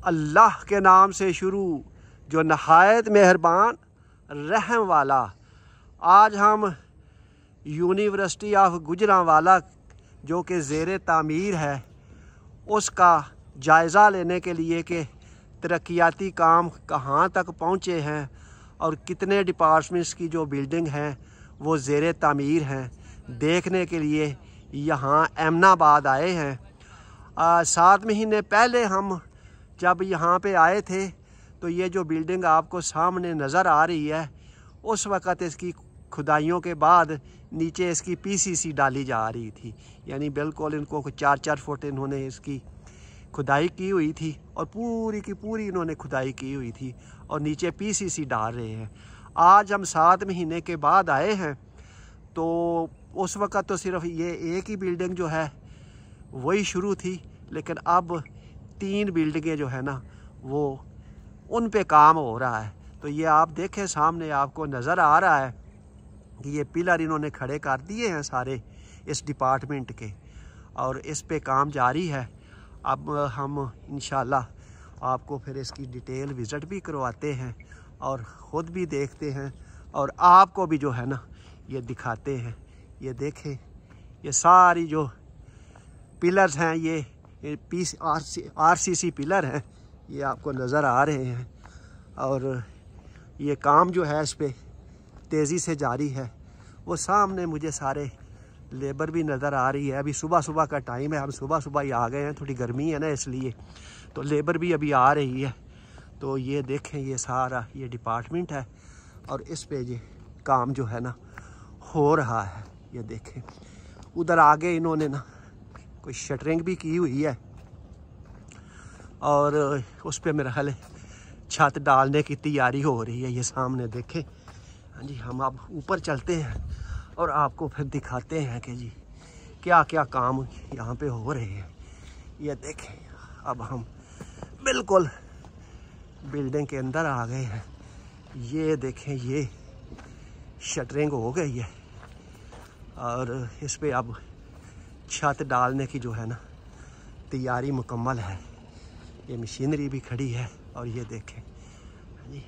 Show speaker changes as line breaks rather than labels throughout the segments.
अल्लाह के नाम से शुरू जो नहायत मेहरबान रहम वाला। आज हम यूनिवर्सिटी ऑफ गुजरांवाला जो कि ज़ेर तामीर है उसका जायज़ा लेने के लिए कि तरक्याती काम कहाँ तक पहुँचे हैं और कितने डिपार्टमेंट्स की जो बिल्डिंग हैं वो ज़ेर तामीर हैं, देखने के लिए यहाँ एमनाबाद आए हैं। 7 महीने पहले हम जब यहाँ पे आए थे तो ये जो बिल्डिंग आपको सामने नज़र आ रही है उस वक़्त इसकी खुदाइयों के बाद नीचे इसकी पीसीसी डाली जा रही थी, यानी बिल्कुल इनको 4-4 फुट इन्होंने इसकी खुदाई की हुई थी और पूरी की पूरी इन्होंने खुदाई की हुई थी और नीचे पीसीसी डाल रहे हैं। आज हम 7 महीने के बाद आए हैं तो उस वक़्त तो सिर्फ ये एक ही बिल्डिंग जो है वही शुरू थी, लेकिन अब 3 बिल्डिंगें जो है ना वो उन पे काम हो रहा है। तो ये आप देखें सामने आपको नज़र आ रहा है कि ये पिलर इन्होंने खड़े कर दिए हैं सारे इस डिपार्टमेंट के और इस पे काम जारी है। अब हम इंशाल्लाह आपको फिर इसकी डिटेल विज़िट भी करवाते हैं और ख़ुद भी देखते हैं और आपको भी जो है ना ये दिखाते हैं। ये देखें ये सारी जो पिलर्स हैं ये आरसीसी पिलर हैं, ये आपको नज़र आ रहे हैं और ये काम जो है इस पर तेज़ी से जारी है। वो सामने मुझे सारे लेबर भी नज़र आ रही है। अभी सुबह सुबह का टाइम है, हम सुबह सुबह ही आ गए हैं, थोड़ी गर्मी है ना इसलिए, तो लेबर भी अभी आ रही है। तो ये देखें ये सारा ये डिपार्टमेंट है और इस पे ये काम जो है ना हो रहा है। ये देखें उधर आगे इन्होंने ना कोई शटरिंग भी की हुई है और उस पर मेरा ख्याल छत डालने की तैयारी हो रही है। ये सामने देखें। हाँ जी, हम अब ऊपर चलते हैं और आपको फिर दिखाते हैं कि जी क्या क्या काम यहाँ पे हो रहे हैं। ये देखें अब हम बिल्कुल बिल्डिंग के अंदर आ गए हैं। ये देखें ये शटरिंग हो गई है और इस पे अब छत डालने की जो है ना तैयारी मुकम्मल है। ये मशीनरी भी खड़ी है और ये देखें जी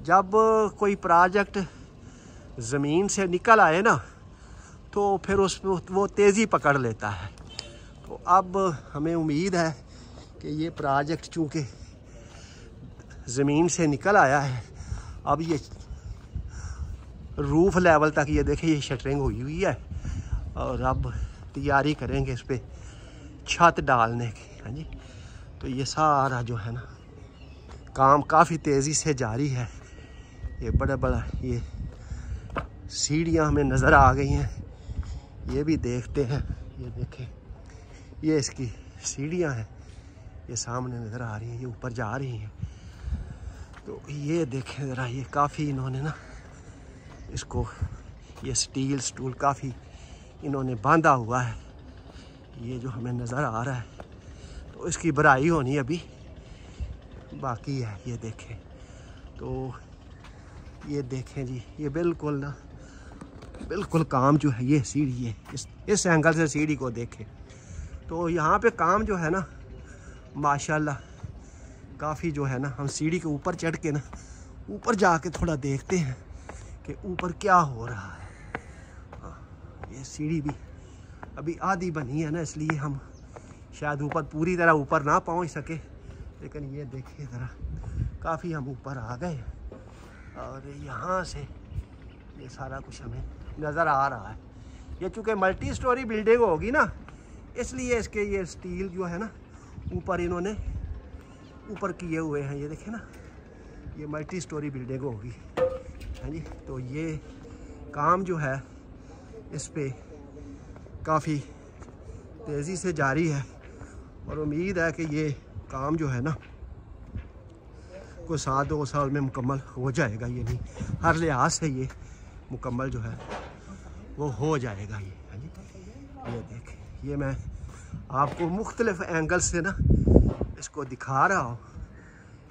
जब कोई प्रोजेक्ट ज़मीन से निकल आए ना तो फिर उस वो तेज़ी पकड़ लेता है। तो अब हमें उम्मीद है कि ये प्रोजेक्ट चूँकि ज़मीन से निकल आया है, अब ये रूफ़ लेवल तक ये देखें ये शटरिंग हुई है और अब तैयारी करेंगे इस पर छत डालने की। हाँ जी, तो ये सारा जो है ना काम काफ़ी तेज़ी से जारी है। ये बड़ा ये सीढ़ियाँ हमें नज़र आ गई हैं, ये भी देखते हैं। ये देखें ये इसकी सीढ़ियाँ हैं, ये सामने नज़र आ रही हैं, ये ऊपर जा रही हैं। तो ये देखें ज़रा, ये काफ़ी इन्होंने ना इसको ये स्टूल काफ़ी इन्होंने बांधा हुआ है, ये जो हमें नज़र आ रहा है। तो इसकी भराई होनी अभी बाकी है। ये देखें तो ये देखें जी ये बिल्कुल काम जो है, ये सीढ़ी है, इस एंगल से सीढ़ी को देखें तो यहाँ पे काम जो है ना माशाल्लाह काफ़ी जो है ना, हम सीढ़ी के ऊपर चढ़ के ना ऊपर जाके थोड़ा देखते हैं कि ऊपर क्या हो रहा है। ये सीढ़ी भी अभी आधी बनी है ना, इसलिए हम शायद ऊपर पूरी तरह ऊपर ना पहुंच सके, लेकिन ये देखिए ज़रा काफ़ी हम ऊपर आ गए और यहाँ से ये सारा कुछ हमें नज़र आ रहा है। ये चूँकि मल्टी स्टोरी बिल्डिंग होगी ना, इसलिए इसके ये स्टील जो है ना ऊपर इन्होंने ऊपर किए हुए हैं। ये देखें ना ये मल्टी स्टोरी बिल्डिंग होगी। हाँ जी, तो ये काम जो है इस पे काफ़ी तेज़ी से जारी है और उम्मीद है कि ये काम जो है ना कोई 7-2 साल में मुकम्मल हो जाएगा। ये नहीं हर लिहाज से ये मुकम्मल जो है वो हो जाएगा। ये हाँ जी, ये देखें ये मैं आपको मुख्तलिफ एंगल से ना इसको दिखा रहा हूँ।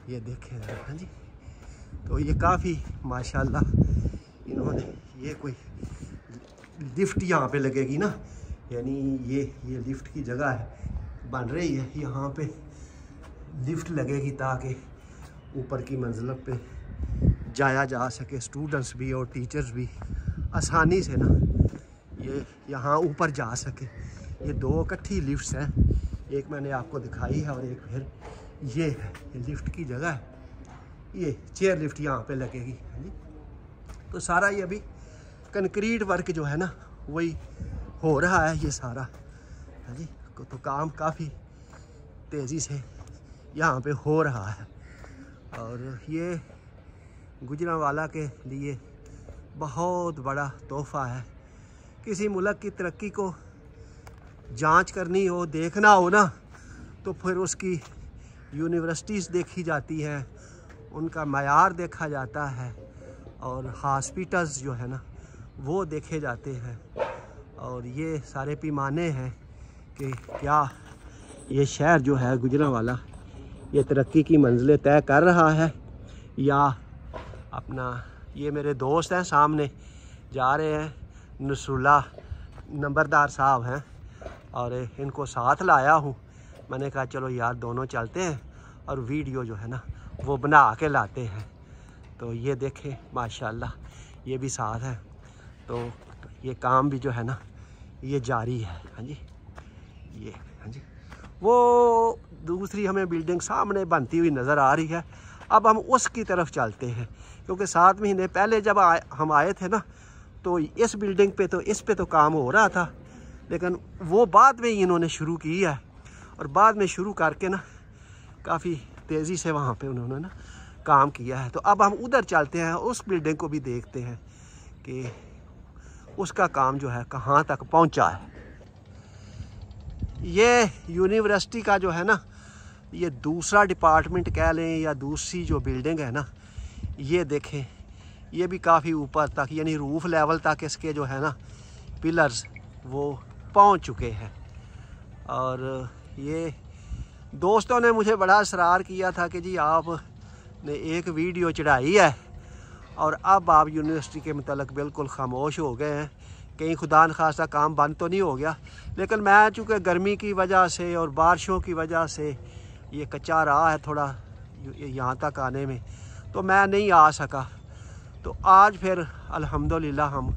ये देखें हाँ जी, तो ये काफ़ी माशाल्लाह इन्होंने ये कोई लिफ्ट यहाँ पे लगेगी ना, यानी ये लिफ्ट की जगह है बन रही है। यहाँ पे लिफ्ट लगेगी ताकि ऊपर की मंजिल पे जाया जा सके, स्टूडेंट्स भी और टीचर्स भी आसानी से ना ये यहाँ ऊपर जा सके। ये दो इकट्ठी लिफ्ट्स हैं, एक मैंने आपको दिखाई है और एक फिर ये है, ये लिफ्ट की जगह है। ये चेयर लिफ्ट यहाँ पे लगेगी। तो सारा ये अभी कंक्रीट वर्क जो है ना वही हो रहा है ये सारा है जी। तो काम काफ़ी तेज़ी से यहाँ पे हो रहा है और ये गुजरांवाला के लिए बहुत बड़ा तोहफ़ा है। किसी मुल्क की तरक्की को जांच करनी हो, देखना हो ना, तो फिर उसकी यूनिवर्सिटीज़ देखी जाती हैं, उनका मयार देखा जाता है और हॉस्पिटल्स जो है ना वो देखे जाते हैं। और ये सारे पैमाने हैं कि क्या ये शहर जो है गुजरांवाला ये तरक्की की मंजिलें तय कर रहा है या अपना। ये मेरे दोस्त हैं, सामने जा रहे हैं, नसरुल्लाह नंबरदार साहब हैं और इनको साथ लाया हूँ। मैंने कहा चलो यार दोनों चलते हैं और वीडियो जो है ना वो बना के लाते हैं। तो ये देखें माशाल्लाह ये भी साथ है। तो ये काम भी जो है ना ये जारी है। हाँ जी, ये हाँ जी, वो दूसरी हमें बिल्डिंग सामने बनती हुई नज़र आ रही है। अब हम उसकी तरफ चलते हैं क्योंकि 7 महीने पहले जब हम आए थे ना तो इस बिल्डिंग पे तो इस पे तो काम हो रहा था, लेकिन वो बाद में ही इन्होंने शुरू की है और बाद में शुरू करके ना काफ़ी तेज़ी से वहाँ पे उन्होंने ना काम किया है। तो अब हम उधर चलते हैं, उस बिल्डिंग को भी देखते हैं कि उसका काम जो है कहाँ तक पहुँचा है। ये यूनिवर्सिटी का जो है ना ये दूसरा डिपार्टमेंट कह लें या दूसरी जो बिल्डिंग है ना, ये देखें ये भी काफ़ी ऊपर तक यानी रूफ लेवल तक इसके जो है ना पिलर्स वो पहुंच चुके हैं। और ये दोस्तों ने मुझे बड़ा इसरार किया था कि जी आपने एक वीडियो चढ़ाई है और अब आप यूनिवर्सिटी के मतलब बिल्कुल खामोश हो गए हैं, कहीं खुदा न खास्ता काम बंद तो नहीं हो गया। लेकिन मैं चूँकि गर्मी की वजह से और बारिशों की वजह से ये कच्चा रहा है थोड़ा यहाँ तक आने में, तो मैं नहीं आ सका। तो आज फिर अल्हम्दुलिल्लाह हम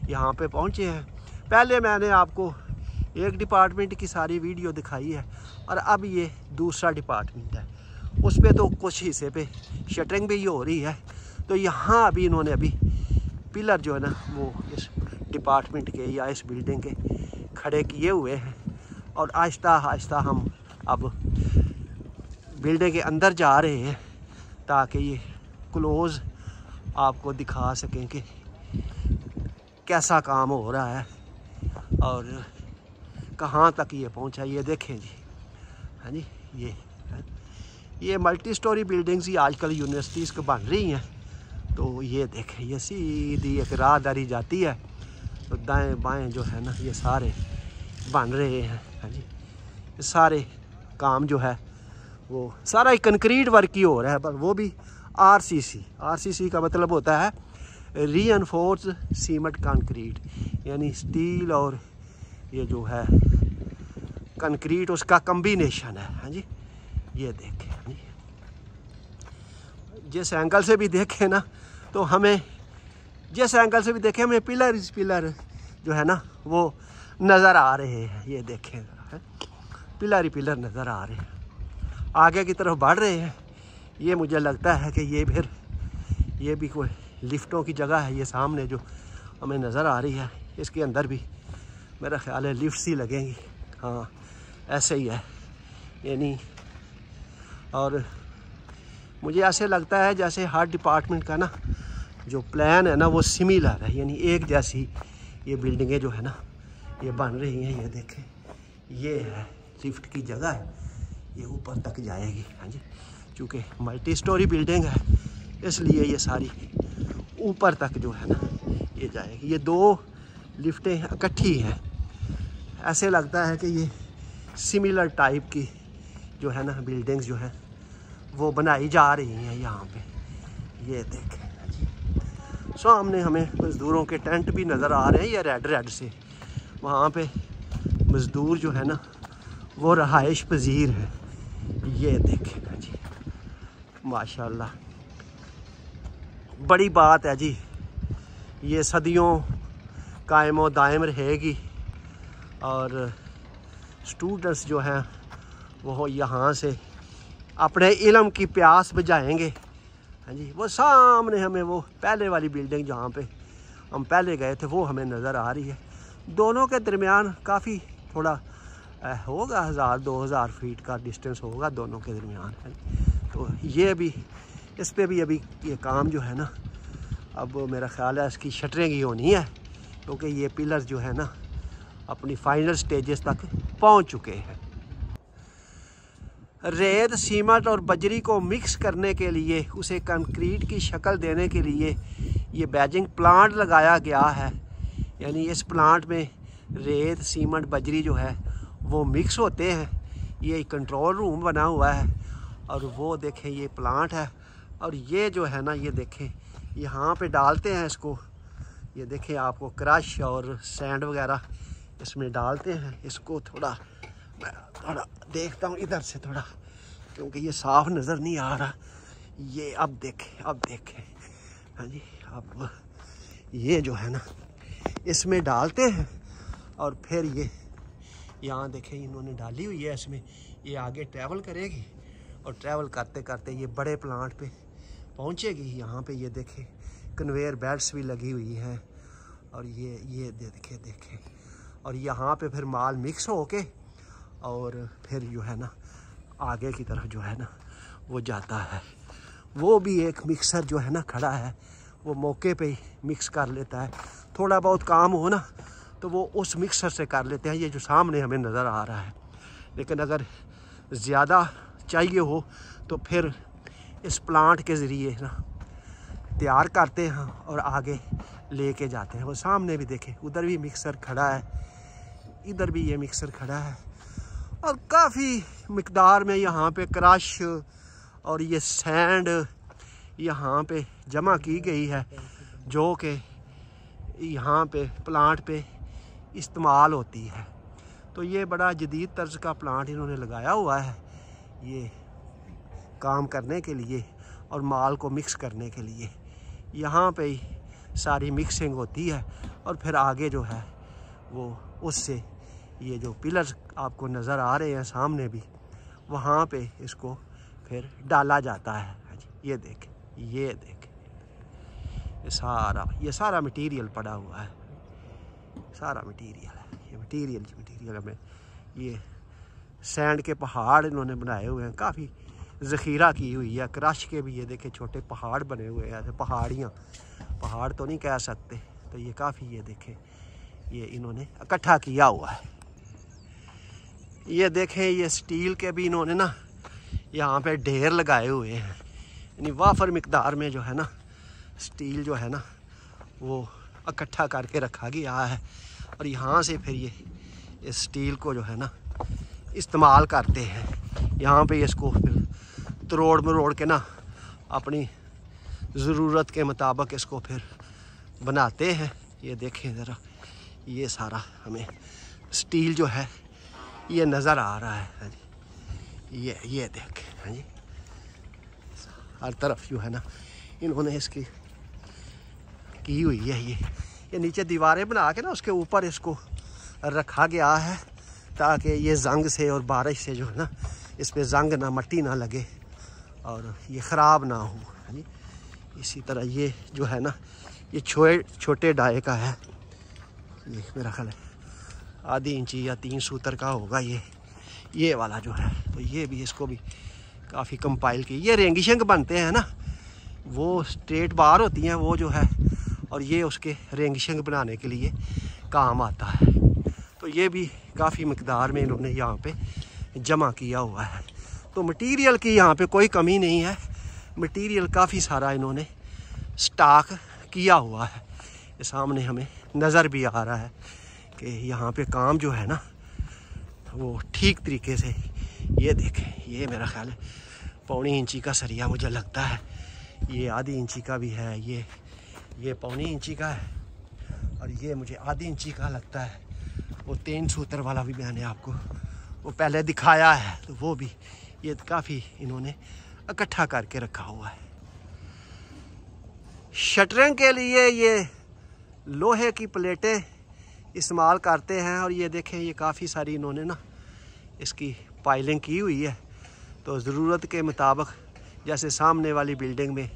यहाँ पे पहुँचे हैं। पहले मैंने आपको एक डिपार्टमेंट की सारी वीडियो दिखाई है और अब ये दूसरा डिपार्टमेंट है, उस पे तो कुछ हिस्से पे शटरिंग भी हो रही है। तो यहाँ अभी इन्होंने अभी पिलर जो है ना वो इस डिपार्टमेंट के या इस बिल्डिंग के खड़े किए हुए हैं और आहिस्ता आहिस्ता हम अब बिल्डिंग के अंदर जा रहे हैं ताकि ये क्लोज़ आपको दिखा सकें कि कैसा काम हो रहा है और कहाँ तक ये पहुँचा। ये देखें जी, हाँ जी, ये मल्टी स्टोरी बिल्डिंग्स ही आजकल यूनिवर्सिटीज़ को बन रही हैं। तो ये देखें ये सीधी एक राहदारी जाती है, तो दाएं बाएं जो है ना ये सारे बन रहे हैं। हाँ जी, ये सारे काम जो है वो सारा ही कंक्रीट वर्क ही हो रहा है, पर वो भी आरसीसी का मतलब होता है रीइंफोर्स सीमेंट कंक्रीट, यानी स्टील और ये जो है कंक्रीट उसका कम्बिनेशन है। हाँ जी, ये देखें जी, जिस एंगल से भी देखें ना तो हमें जिस एंगल से भी देखें हमें पिलर जो है ना वो नज़र आ रहे हैं। ये देखें पिलर ही पिलर नज़र आ रहे हैं, आगे की तरफ बढ़ रहे हैं। ये मुझे लगता है कि ये भी कोई लिफ्टों की जगह है। ये सामने जो हमें नज़र आ रही है इसके अंदर भी मेरा ख्याल है लिफ्ट्स ही लगेंगी। हाँ ऐसे ही है यानी, और मुझे ऐसे लगता है जैसे हर डिपार्टमेंट का ना जो प्लान है ना वो सिमिलर है, यानी एक जैसी ये बिल्डिंगें जो है ना ये बन रही हैं। ये देखें ये है लिफ्ट की जगह है, ये ऊपर तक जाएगी। हाँ जी, चूँकि मल्टी स्टोरी बिल्डिंग है इसलिए ये सारी ऊपर तक जो है ना ये जाएगी। ये दो लिफ्टें इकट्ठी हैं, ऐसे लगता है कि ये सिमिलर टाइप की जो है ना बिल्डिंग्स जो है वो बनाई जा रही हैं यहाँ पे। ये देखें सामने हमें मज़दूरों के टेंट भी नज़र आ रहे हैं, ये रेड से वहाँ पे मज़दूर जो है ना वो रहाइश पजीर है। ये देखेगा जी, माशाल्लाह बड़ी बात है जी। ये सदियों कायम व दायम रहेगी और स्टूडेंट्स जो हैं वो यहाँ से अपने इल्म की प्यास बुझाएंगे। हाँ जी, वो सामने हमें वो पहले वाली बिल्डिंग जहाँ पे हम पहले गए थे वो हमें नज़र आ रही है। दोनों के दरमियान काफ़ी थोड़ा होगा 1000-2000 फीट का डिस्टेंस होगा दोनों के दरमियान। तो ये भी इस पे भी अभी ये काम जो है ना, अब मेरा ख़्याल है इसकी शटरिंग ही होनी है, क्योंकि ये पिलर्स जो है ना अपनी फाइनल स्टेजेस तक पहुंच चुके हैं। रेत, सीमेंट और बजरी को मिक्स करने के लिए, उसे कंक्रीट की शक्ल देने के लिए ये बैजिंग प्लांट लगाया गया है। यानी इस प्लांट में रेत, सीमेंट, बजरी जो है वो मिक्स होते हैं। ये कंट्रोल रूम बना हुआ है और वो देखें ये प्लांट है। और ये जो है ना, ये देखें यहाँ पे डालते हैं इसको। ये देखें आपको क्रश और सैंड वगैरह इसमें डालते हैं। इसको थोड़ा मैं थोड़ा देखता हूँ इधर से थोड़ा, क्योंकि ये साफ नज़र नहीं आ रहा। ये अब देखें हाँ जी, अब ये जो है ना इसमें डालते हैं और फिर ये यहाँ देखें इन्होंने डाली हुई है इसमें। ये आगे ट्रैवल करेगी और ट्रैवल करते करते ये बड़े प्लांट पे पहुँचेगी। यहाँ पे ये देखें कन्वेयर बेल्ट्स भी लगी हुई हैं और ये देखें और यहाँ पे फिर माल मिक्स होके और फिर जो है ना आगे की तरफ जो है ना वो जाता है। वो भी एक मिक्सर जो है ना खड़ा है, वो मौके पे ही मिक्स कर लेता है। थोड़ा बहुत काम हो ना तो वो उस मिक्सर से कर लेते हैं, ये जो सामने हमें नज़र आ रहा है। लेकिन अगर ज़्यादा चाहिए हो तो फिर इस प्लांट के ज़रिए ना तैयार करते हैं और आगे लेके जाते हैं। वो सामने भी देखें, उधर भी मिक्सर खड़ा है, इधर भी ये मिक्सर खड़ा है और काफ़ी मिकदार में यहाँ पे क्रश और ये सैंड यहाँ पे जमा की गई है, जो कि यहाँ पे प्लांट पे इस्तेमाल होती है। तो ये बड़ा जदीद तर्ज का प्लांट इन्होंने लगाया हुआ है ये काम करने के लिए और माल को मिक्स करने के लिए। यहाँ पे ही सारी मिक्सिंग होती है और फिर आगे जो है वो उससे ये जो पिलर्स आपको नज़र आ रहे हैं सामने भी, वहाँ पे इसको फिर डाला जाता है। ये देखें ये सारा मटेरियल पड़ा हुआ है, सारा मटेरियल है। ये मटेरियल में ये सैंड के पहाड़ इन्होंने बनाए हुए हैं, काफ़ी ज़ख़ीरा की हुई है। क्रश के भी ये देखें छोटे पहाड़ बने हुए हैं, पहाड़ तो नहीं कह सकते। तो ये काफ़ी ये देखें ये इन्होंने इकट्ठा किया हुआ है। ये देखें ये स्टील के भी इन्होंने ना यहाँ पे ढेर लगाए हुए हैं, यानी वाफर मिकदार में जो है ना स्टील जो है ना वो इकट्ठा करके रखा गया है। और यहाँ से फिर ये इस स्टील को जो है ना इस्तेमाल करते हैं। यहाँ पे इसको फिर तोड़ मरोड़ के ना अपनी ज़रूरत के मुताबिक इसको फिर बनाते हैं। ये देखें ज़रा, ये सारा हमें स्टील जो है ये नज़र आ रहा है जी। ये देखें हाँ जी, हर तरफ जो है ना इन्होंने इसकी की हुई है। ये नीचे दीवारें बना के ना उसके ऊपर इसको रखा गया है ताकि ये जंग से और बारिश से जो है ना इस पे जंग ना, मट्टी ना लगे और ये ख़राब ना हो। हाँ जी, इसी तरह ये जो है ना ये छोटे डाये का है। ये मेरा ख्याल है आधी इंची या 3 सूतर का होगा ये वाला जो है। तो ये भी इसको भी काफ़ी कंपाइल की। ये रेंगिशंग बनते हैं ना, वो स्ट्रेट बार होती हैं वो जो है, और ये उसके रेंगिशंग बनाने के लिए काम आता है। तो ये भी काफ़ी मकदार में इन्होंने यहाँ पे जमा किया हुआ है। तो मटेरियल की यहाँ पे कोई कमी नहीं है, मटेरियल काफ़ी सारा इन्होंने स्टॉक किया हुआ है। ये सामने हमें नज़र भी आ रहा है कि यहाँ पे काम जो है ना वो ठीक तरीके से। ये देखें, ये मेरा ख्याल है 1.25 इंची का सरिया मुझे लगता है, ये आधी इंची का भी है, ये 1.25 इंची का है और ये मुझे आधी इंची का लगता है। वो 3 सूतर वाला भी मैंने आपको वो पहले दिखाया है, तो वो भी ये काफ़ी इन्होंने इकट्ठा करके रखा हुआ है। शटरिंग के लिए ये लोहे की प्लेटें इस्तेमाल करते हैं। और ये देखें, ये काफ़ी सारी इन्होंने ना इसकी पाइलिंग की हुई है। तो ज़रूरत के मुताबिक जैसे सामने वाली बिल्डिंग में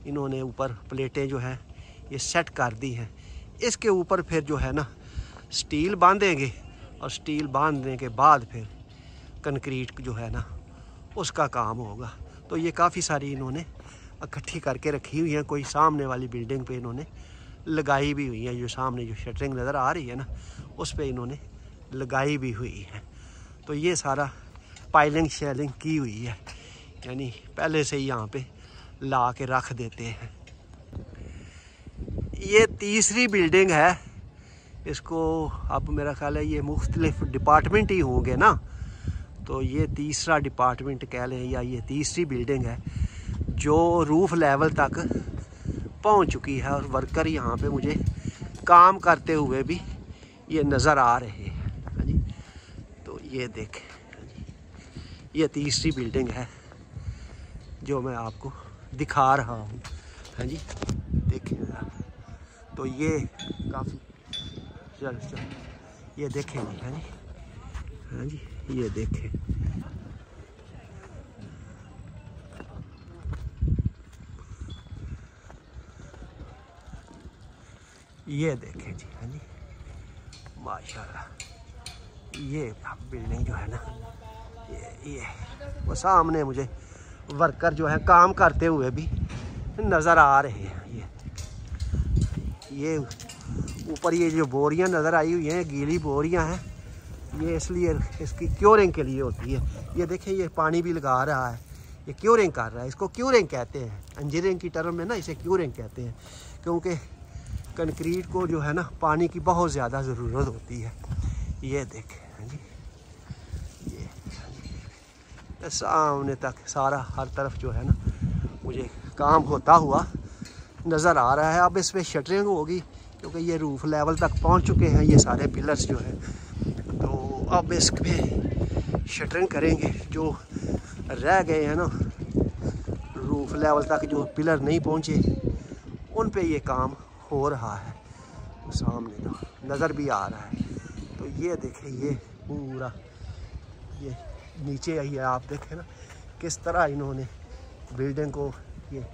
इन्होंने ऊपर प्लेटें जो हैं ये सेट कर दी हैं। इसके ऊपर फिर जो है ना स्टील बांधेंगे और स्टील बांधने के बाद फिर कंक्रीट जो है ना उसका काम होगा। तो ये काफ़ी सारी इन्होंने इकट्ठी करके रखी हुई हैं। कोई सामने वाली बिल्डिंग पे इन्होंने लगाई भी हुई है। जो सामने जो शटरिंग नज़र आ रही है ना उस पे इन्होंने लगाई भी हुई है। तो ये सारा पाइलिंग शेलिंग की हुई है, यानी पहले से ही यहाँ पे ला के रख देते हैं। ये तीसरी बिल्डिंग है। इसको अब मेरा ख्याल है ये मुख्तलिफ डिपार्टमेंट ही होंगे ना, तो ये तीसरा डिपार्टमेंट कह लें या ये तीसरी बिल्डिंग है जो रूफ लेवल तक पहुंच चुकी है। और वर्कर यहाँ पे मुझे काम करते हुए भी ये नज़र आ रहे हैं। हाँ जी, तो ये देखें, ये तीसरी बिल्डिंग है जो मैं आपको दिखा रहा हूँ। हाँ जी, देखिए तो ये काफ़ी चल ये देखें जी। हाँ जी, हाँ जी, ये देखें, ये देखें जी। हाँ जी, माशाल्लाह ये बिल्डिंग जो है ना ये वो सामने मुझे वर्कर जो है काम करते हुए भी नज़र आ रहे हैं। ये ऊपर ये जो बोरियां नज़र आई हुई हैं, गीली बोरियां हैं, ये इसलिए इसकी क्योरिंग के लिए होती है। ये देखें, ये पानी भी लगा रहा है, ये क्योरिंग कर रहा है। इसको क्योरिंग कहते हैं, इंजीनियरिंग की टर्म में ना इसे क्योरिंग कहते हैं, क्योंकि कंक्रीट को जो है ना पानी की बहुत ज़्यादा ज़रूरत होती है। ये देखें, हाँ जी, ये सामने तक सारा हर तरफ जो है ना मुझे काम होता हुआ नज़र आ रहा है। अब इस पर शटरिंग होगी क्योंकि ये रूफ लेवल तक पहुंच चुके हैं ये सारे पिलर्स जो है। तो अब इस पे शटरिंग करेंगे। जो रह गए हैं ना रूफ लेवल तक जो पिलर नहीं पहुंचे उन पे ये काम हो रहा है। सामने तो नज़र भी आ रहा है। तो ये देखें, ये पूरा ये नीचे आई है, आप देखें ना किस तरह इन्होंने बिल्डिंग को ये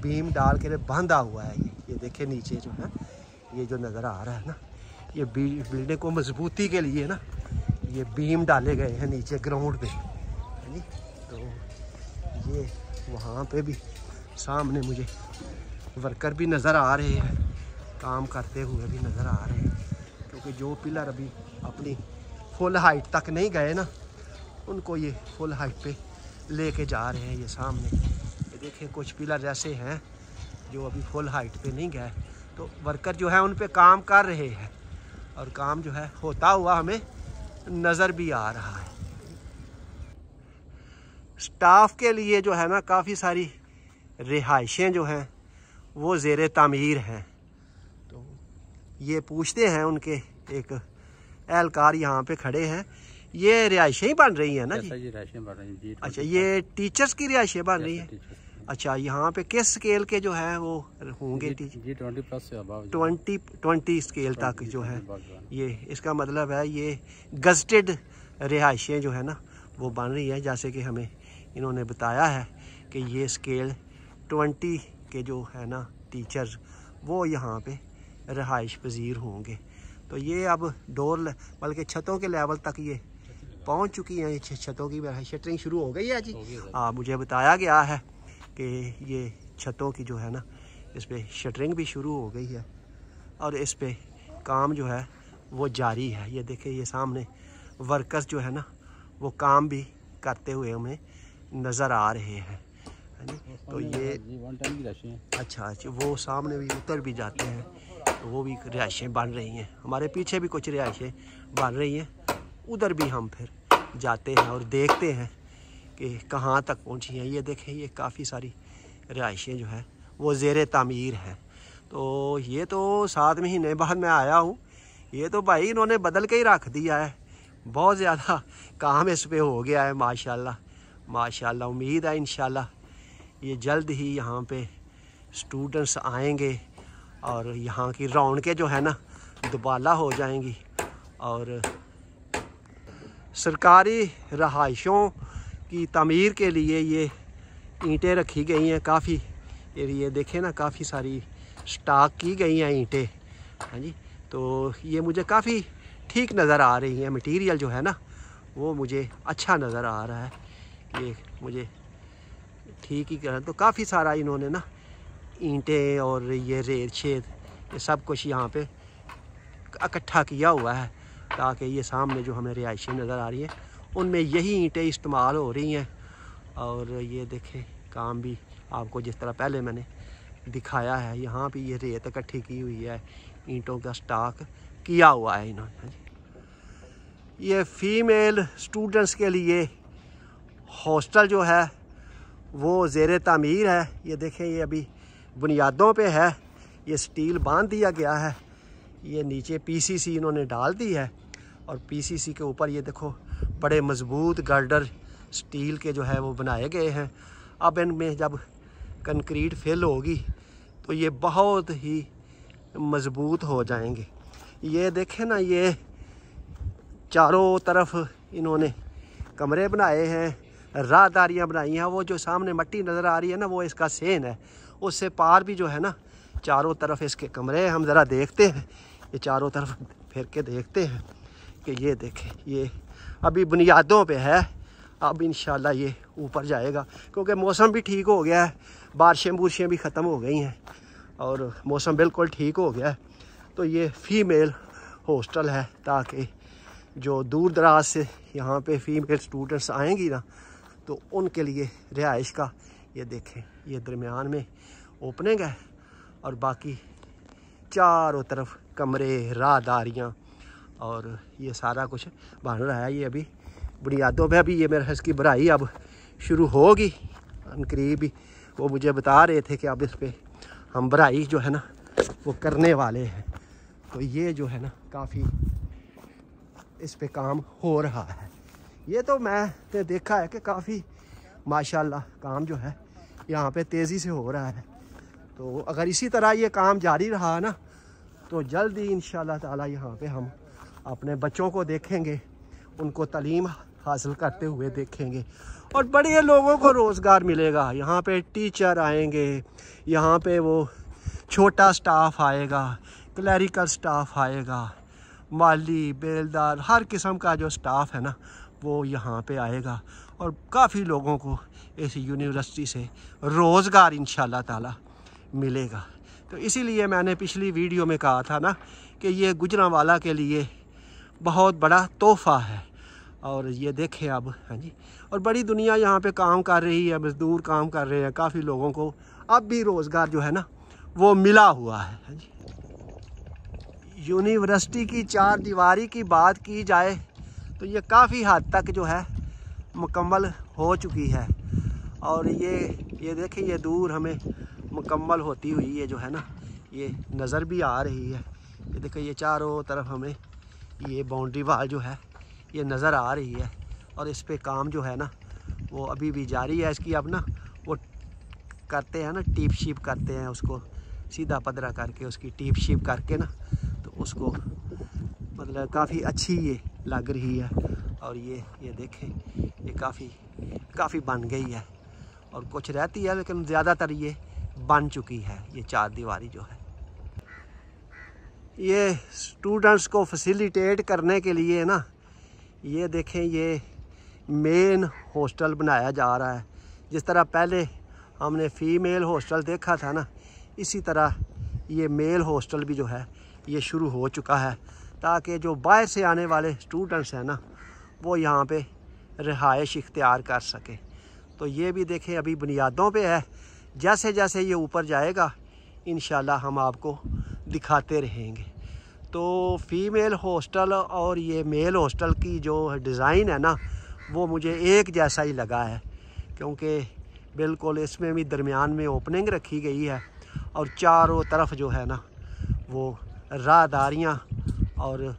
बीम डाल के बांधा हुआ है। ये देखें नीचे जो है ये जो नज़र आ रहा है ना, ये बिल्डिंग को मजबूती के लिए ना ये बीम डाले गए हैं नीचे ग्राउंड पे, है नी। तो ये वहाँ पे भी सामने मुझे वर्कर भी नज़र आ रहे हैं, काम करते हुए भी नज़र आ रहे हैं, क्योंकि जो पिलर अभी अपनी फुल हाइट तक नहीं गए ना उनको ये फुल हाइट पे लेके जा रहे हैं। ये सामने ये देखें, कुछ पिलर ऐसे हैं जो अभी फुल हाइट पे नहीं गए, तो वर्कर जो है उन पे काम कर रहे हैं और काम जो है होता हुआ हमें नज़र भी आ रहा है। स्टाफ के लिए जो है ना काफ़ी सारी रिहाइशें जो हैं वो ज़ेरे तामीर हैं। तो ये पूछते हैं उनके, एक एहलकार यहाँ पे खड़े हैं, ये रिहाइशें ही बन रही हैं ना जी? रिहाइशें बन रही हैं। अच्छा, ये टीचर्स की रिहाइशें बन रही हैं। अच्छा, यहाँ पे किस स्केल के जो है वो होंगे?
जी 20+ से अबव,
20 स्केल तक जो है ये, इसका मतलब है ये गज़टेड रिहाइशें जो है ना वो बन रही है। जैसे कि हमें इन्होंने बताया है कि ये स्केल 20 के जो है ना टीचर्स वो यहाँ पे रिहाइश पजीर होंगे। तो ये अब डोर बल्कि छतों के लेवल तक ये पहुँच चुकी हैं। ये छतों की शटरिंग शुरू हो गई है जी। मुझे बताया गया है कि ये छतों की जो है ना इस पर शटरिंग भी शुरू हो गई है और इस पे काम जो है वो जारी है। ये देखें, ये सामने वर्कर्स जो है ना वो काम भी करते हुए हमें नज़र आ रहे हैं। तो ये अच्छा, वो सामने भी उतर भी जाते हैं, तो वो भी रिहाइशें बन रही हैं। हमारे पीछे भी कुछ रिहाइशें बन रही हैं, उधर भी हम फिर जाते हैं और देखते हैं कि कहाँ तक पहुँची हैं। ये देखें, ये काफ़ी सारी रिहाइशें जो है वो ज़ेरे तामीर हैं। तो ये तो 7 महीने बाद मैं आया हूँ, ये तो भाई इन्होंने बदल के ही रख दिया है। बहुत ज़्यादा काम इस पे हो गया है माशाल्लाह। माशाल्लाह। उम्मीद है इंशाल्लाह ये जल्द ही यहाँ पे स्टूडेंट्स आएंगे और यहाँ की रौनकें जो है ना दुबाला हो जाएंगी। और सरकारी रहाइशों की तमीर के लिए ये ईंटें रखी गई हैं काफ़ी। ये देखें ना, काफ़ी सारी स्टॉक की गई हैं ईंटें। हाँ जी, तो ये मुझे काफ़ी ठीक नज़र आ रही है। मटेरियल जो है ना वो मुझे अच्छा नज़र आ रहा है, ये मुझे ठीक ही कर। तो काफ़ी सारा इन्होंने ना ईंटें और ये रेत शेत ये सब कुछ यहाँ पे इकट्ठा किया हुआ है ताकि ये सामने जो हमें रिहाइशें नज़र आ रही हैं उनमें यही ईंटें इस्तेमाल हो रही हैं। और ये देखें काम भी आपको जिस तरह पहले मैंने दिखाया है, यहाँ पे ये रेत इकट्ठी की हुई है, ईंटों का स्टॉक किया हुआ है इन्होंने। ये फ़ीमेल स्टूडेंट्स के लिए हॉस्टल जो है वो ज़ेर तामीर है। ये देखें ये अभी बुनियादों पे है, ये स्टील बांध दिया गया है, ये नीचे पीसीसी इन्होंने डाल दी है और पीसीसी के ऊपर ये देखो बड़े मज़बूत गर्डर स्टील के जो है वो बनाए गए हैं। अब इनमें जब कंक्रीट फिल होगी तो ये बहुत ही मज़बूत हो जाएंगे। ये देखें ना, ये चारों तरफ इन्होंने कमरे बनाए हैं, राहदारियाँ बनाई हैं। वो जो सामने मट्टी नज़र आ रही है ना वो इसका सेन है, उससे पार भी जो है ना चारों तरफ इसके कमरे हम ज़रा देखते हैं, ये चारों तरफ फिर के देखते हैं कि ये देखें ये अभी बुनियादों पे है। अब इंशाल्लाह ये ऊपर जाएगा क्योंकि मौसम भी ठीक हो गया है, बारिशें भी ख़त्म हो गई हैं और मौसम बिल्कुल ठीक हो गया है। तो ये फ़ीमेल हॉस्टल है ताकि जो दूर दराज से यहाँ पे फ़ीमेल स्टूडेंट्स आएंगी ना तो उनके लिए रिहाइश का ये देखें ये दरमियान में ओपनिंग है और बाकी चारों तरफ कमरे, राहदारियाँ और ये सारा कुछ बन रहा है। ये अभी बुनियादों पे अभी ये मेरे इसकी भराई अब शुरू होगी करीब ही। वो मुझे बता रहे थे कि अब इस पर हम भराई जो है ना वो करने वाले हैं। तो ये जो है ना काफ़ी इस पे काम हो रहा है। ये तो मैंने देखा है कि काफ़ी माशाल्लाह काम जो है यहाँ पे तेज़ी से हो रहा है। तो अगर इसी तरह ये काम जारी रहा ना तो जल्द ही इंशाल्लाह ताला यहाँ पे हम अपने बच्चों को देखेंगे, उनको तालीम हासिल करते हुए देखेंगे और बड़े लोगों को रोज़गार मिलेगा। यहाँ पे टीचर आएंगे, यहाँ पे वो छोटा स्टाफ आएगा, क्लरिकल स्टाफ आएगा, माली, बेलदार, हर किस्म का जो स्टाफ है ना वो यहाँ पे आएगा और काफ़ी लोगों को इस यूनिवर्सिटी से रोज़गार इंशाल्लाह ताला मिलेगा। तो इसीलिए मैंने पिछली वीडियो में कहा था ना कि ये गुजरांवाला के लिए बहुत बड़ा तोहफ़ा है। और ये देखें अब, हाँ जी, और बड़ी दुनिया यहाँ पे काम कर रही है, मज़दूर काम कर रहे हैं, काफ़ी लोगों को अब भी रोज़गार जो है ना वो मिला हुआ है। हाँ जी, यूनिवर्सिटी की चार दीवारी की बात की जाए तो ये काफ़ी हद तक जो है मुकम्मल हो चुकी है और ये देखें ये दूर हमें मुकम्मल होती हुई ये जो है ना ये नज़र भी आ रही है। ये देखें ये चारों तरफ हमें ये बाउंड्री वाल जो है ये नज़र आ रही है और इस पे काम जो है ना वो अभी भी जारी है। इसकी अब ना वो करते हैं ना टीप शीप करते हैं, उसको सीधा पदरा करके उसकी टीप शीप करके ना तो उसको मतलब काफ़ी अच्छी ये लग रही है। और ये देखें ये काफ़ी बन गई है और कुछ रहती है लेकिन ज़्यादातर ये बन चुकी है। ये चार दीवारी जो है ये स्टूडेंट्स को फैसिलिटेट करने के लिए ना ये देखें ये मेन हॉस्टल बनाया जा रहा है। जिस तरह पहले हमने फ़ीमेल हॉस्टल देखा था ना इसी तरह ये मेल हॉस्टल भी जो है ये शुरू हो चुका है ताकि जो बाहर से आने वाले स्टूडेंट्स हैं ना वो यहाँ पे रिहाइश इख्तियार कर सके। तो ये भी देखें अभी बुनियादों पे है, जैसे जैसे ये ऊपर जाएगा इंशाल्लाह हम आपको दिखाते रहेंगे। तो फ़ीमेल हॉस्टल और ये मेल हॉस्टल की जो डिज़ाइन है ना वो मुझे एक जैसा ही लगा है क्योंकि बिल्कुल इसमें भी दरमियान में ओपनिंग रखी गई है और चारों तरफ जो है ना वो राहदारियाँ और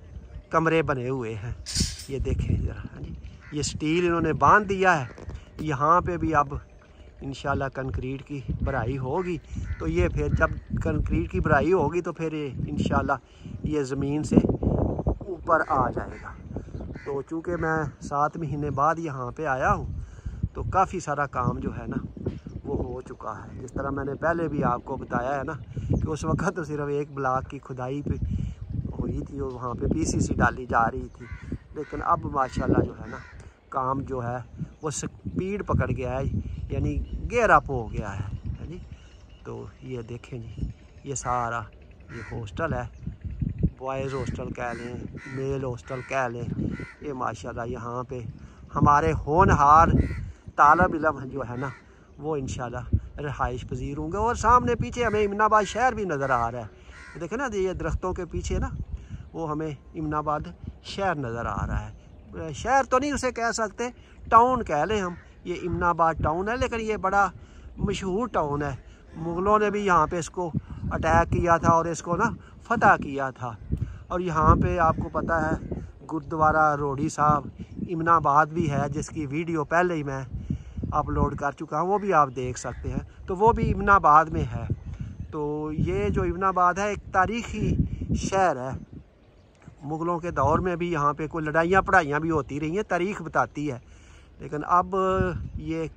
कमरे बने हुए हैं। ये देखें ज़रा, हाँ जी, ये स्टील इन्होंने बांध दिया है, यहाँ पे भी अब इंशाल्लाह कंक्रीट की भराई होगी। तो ये फिर जब कंक्रीट की भराई होगी तो फिर इंशाल्लाह ये ज़मीन से ऊपर आ जाएगा। तो चूँकि मैं 7 महीने बाद यहाँ पे आया हूँ तो काफ़ी सारा काम जो है ना वो हो चुका है। जिस तरह मैंने पहले भी आपको बताया है ना कि उस वक्त तो सिर्फ एक ब्लॉक की खुदाई पे हुई थी और वहाँ पे पीसीसी डाली जा रही थी, लेकिन अब माशाल्लाह जो है ना काम जो है वो स्पीड पकड़ गया है, यानी गेयर अप हो गया है जी। तो ये देखें जी, ये सारा ये हॉस्टल है, बॉयज़ हॉस्टल कह लें, मेल हॉस्टल कह लें। ये माशाल्लाह यहाँ पे हमारे होनहार तालब इलम जो है ना वो इंशाल्लाह रहाइश पजीर होंगे। और सामने पीछे हमें इमनाबाद शहर भी नज़र आ रहा है। देखें ना ये दरख्तों के पीछे ना वो हमें इमनाबाद शहर नज़र आ रहा है। शहर तो नहीं उसे कह सकते, टाउन कह लें हम। ये इमनाबाद टाउन है, लेकिन ये बड़ा मशहूर टाउन है। मुग़लों ने भी यहाँ पे इसको अटैक किया था और इसको ना फतह किया था। और यहाँ पे आपको पता है गुरुद्वारा रोड़ी साहब इमनाबाद भी है, जिसकी वीडियो पहले ही मैं अपलोड कर चुका हूँ, वो भी आप देख सकते हैं। तो वो भी इमनाबाद में है। तो ये जो इमनाबाद है एक तारीख़ी शहर है। मुग़लों के दौर में भी यहाँ पे कोई लड़ाइयाँ पढ़ाइयाँ भी होती रही हैं, तारीख़ बताती है। लेकिन अब ये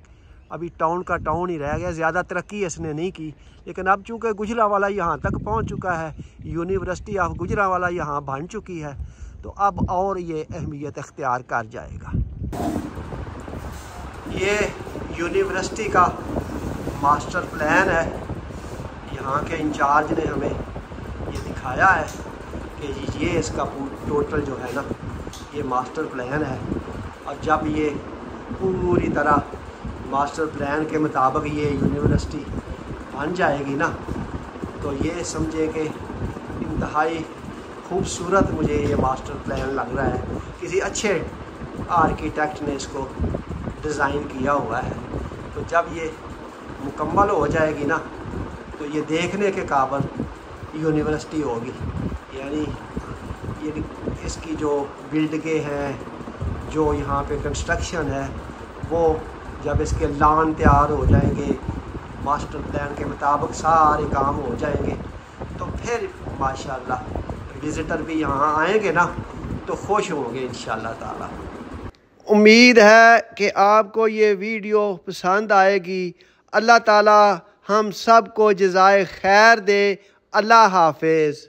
अभी टाउन का टाउन ही रह गया, ज़्यादा तरक्की इसने नहीं की। लेकिन अब चूँकि गुजरांवाला यहाँ तक पहुँच चुका है, यूनिवर्सिटी ऑफ गुजरांवाला यहाँ बन चुकी है, तो अब और ये अहमियत इख्तियार कर जाएगा। ये यूनिवर्सिटी का मास्टर प्लान है। यहाँ के इंचार्ज ने हमें ये दिखाया है कि ये इसका टोटल जो है ना ये मास्टर प्लान है। और जब ये पूरी तरह मास्टर प्लान के मुताबिक ये यूनिवर्सिटी बन जाएगी ना, तो ये समझे कि इंतहाई खूबसूरत मुझे ये मास्टर प्लान लग रहा है। किसी अच्छे आर्किटेक्ट ने इसको डिज़ाइन किया हुआ है। तो जब ये मुकम्मल हो जाएगी ना तो ये देखने के काबिल यूनिवर्सिटी होगी। यानी ये इसकी जो बिल्डिंगें हैं, जो यहाँ पे कंस्ट्रक्शन है, वो जब इसके लॉन तैयार हो जाएंगे, मास्टर प्लान के मुताबिक सारे काम हो जाएंगे, तो फिर माशाल्लाह विज़िटर भी यहाँ आएंगे ना तो खुश होंगे इंशाल्लाह ताला। उम्मीद है कि आपको ये वीडियो पसंद आएगी। अल्लाह ताला हम सब को जज़ाए खैर दे। अल्लाह हाफिज़।